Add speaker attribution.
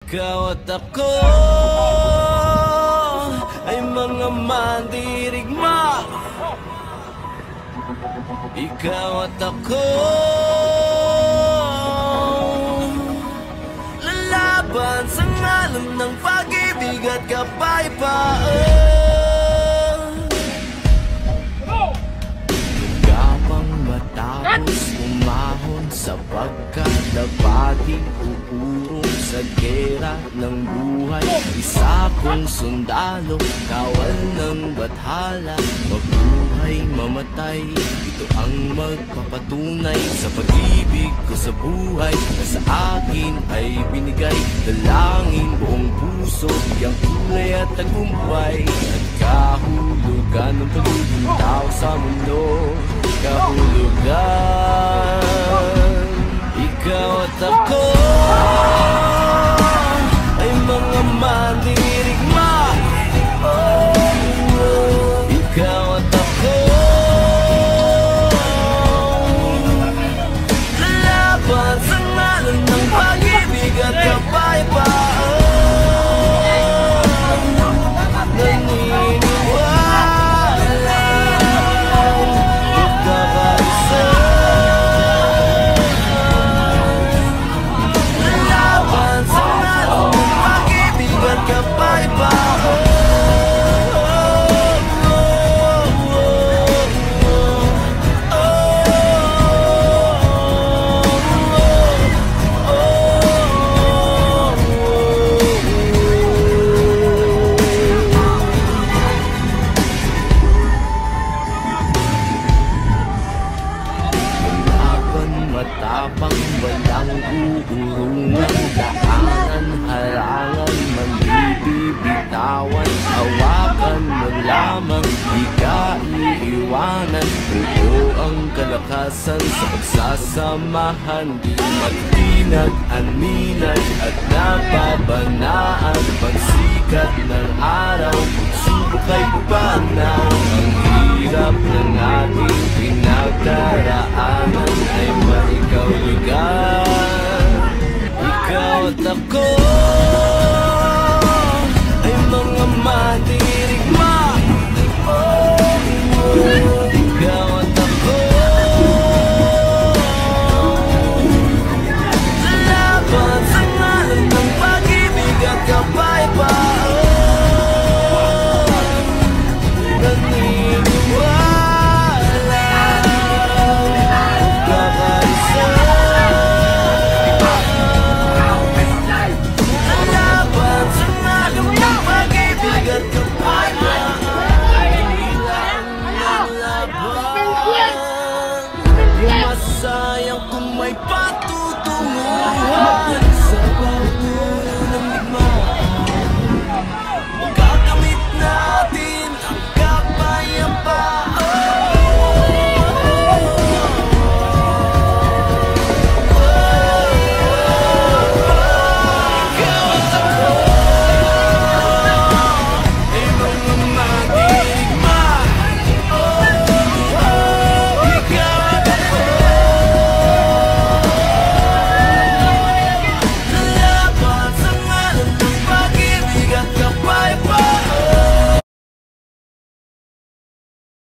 Speaker 1: Ikaw at ako ay mga mandirigma. Ikaw at ako lalaban sa ngalan ng pag-ibig at kapayapaan. Gapang matapos umahon sa pagkalabating uurong sa gera ng buhay. Isa kong sundalo, kawal ng bathala, mabuhay, mamatay. Ito ang magpapatunay sa pag-ibig ko sa buhay na sa akin ay binigay. Dalangin buong puso, biyang kulay at tagumpay, at kahulugan ng pagiging tao sa mundo. Kahulugan. Ikaw at ako ay mga mandirigma. Ikaw at ako lalaban sa ngalan ng pag-ibig at kapayapaan. Matapang walang uurungan, daanan, harangan, mandibibitawan. Hawakan mo lamang, di ka iiwanan. Buo ang kalakasan sa pagsasamahan, di mag-inag-aminan at nababanaan. Pagsikat ng araw, pagsubok ay panaw. Ang hirap ng ating pinagdaraan